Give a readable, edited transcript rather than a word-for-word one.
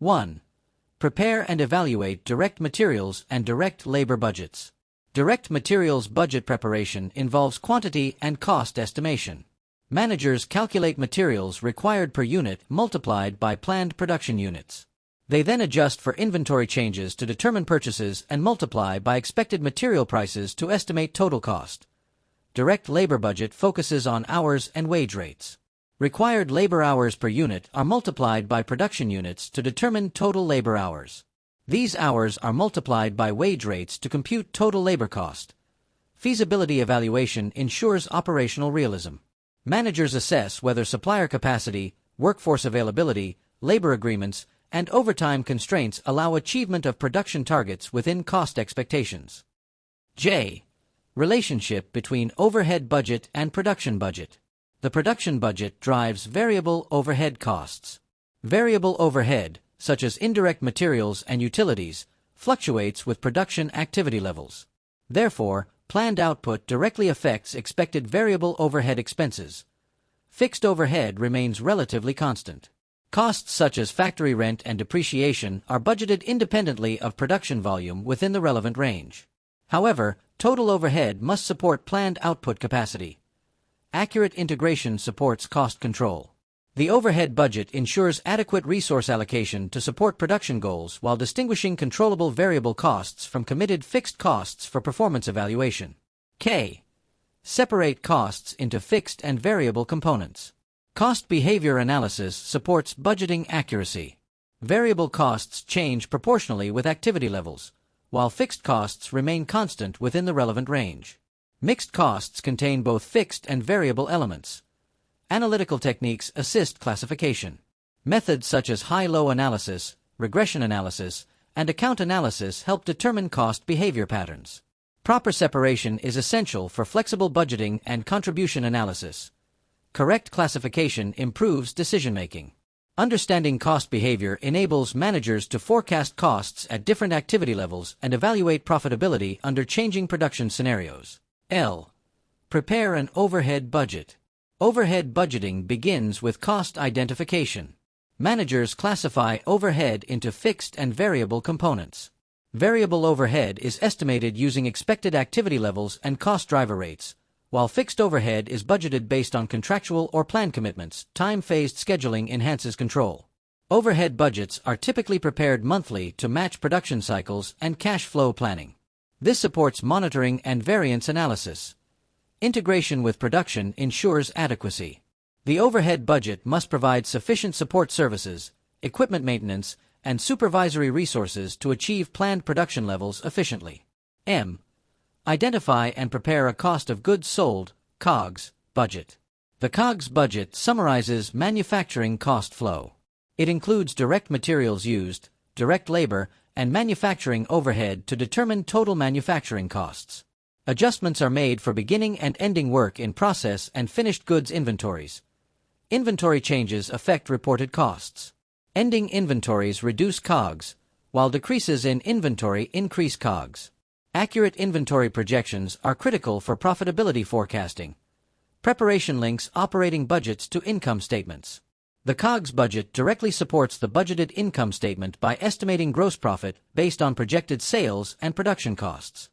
1. Prepare and evaluate direct materials and direct labor budgets. Direct materials budget preparation involves quantity and cost estimation. Managers calculate materials required per unit multiplied by planned production units. They then adjust for inventory changes to determine purchases and multiply by expected material prices to estimate total cost. Direct labor budget focuses on hours and wage rates. Required labor hours per unit are multiplied by production units to determine total labor hours. These hours are multiplied by wage rates to compute total labor cost. Feasibility evaluation ensures operational realism. Managers assess whether supplier capacity, workforce availability, labor agreements, and overtime constraints allow achievement of production targets within cost expectations. J. Relationship between overhead budget and production budget. The production budget drives variable overhead costs. Variable overhead, such as indirect materials and utilities, fluctuates with production activity levels. Therefore, planned output directly affects expected variable overhead expenses. Fixed overhead remains relatively constant. Costs such as factory rent and depreciation are budgeted independently of production volume within the relevant range. However, total overhead must support planned output capacity. Accurate integration supports cost control. The overhead budget ensures adequate resource allocation to support production goals while distinguishing controllable variable costs from committed fixed costs for performance evaluation. K. Separate costs into fixed and variable components. Cost behavior analysis supports budgeting accuracy. Variable costs change proportionally with activity levels, while fixed costs remain constant within the relevant range. Mixed costs contain both fixed and variable elements. Analytical techniques assist classification. Methods such as high-low analysis, regression analysis, and account analysis help determine cost behavior patterns. Proper separation is essential for flexible budgeting and contribution analysis. Correct classification improves decision-making. Understanding cost behavior enables managers to forecast costs at different activity levels and evaluate profitability under changing production scenarios. L. Prepare an overhead budget. Overhead budgeting begins with cost identification. Managers classify overhead into fixed and variable components. Variable overhead is estimated using expected activity levels and cost driver rates, while fixed overhead is budgeted based on contractual or planned commitments. Time-phased scheduling enhances control. Overhead budgets are typically prepared monthly to match production cycles and cash flow planning. This supports monitoring and variance analysis. Integration with production ensures adequacy. The overhead budget must provide sufficient support services, equipment maintenance, and supervisory resources to achieve planned production levels efficiently. M. Identify and prepare a cost of goods sold, COGS, budget. The COGS budget summarizes manufacturing cost flow. It includes direct materials used, direct labor, and manufacturing overhead to determine total manufacturing costs. Adjustments are made for beginning and ending work in process and finished goods inventories. Inventory changes affect reported costs. Ending inventories reduce COGS, while decreases in inventory increase COGS. Accurate inventory projections are critical for profitability forecasting. Preparation links operating budgets to income statements. The COGS budget directly supports the budgeted income statement by estimating gross profit based on projected sales and production costs.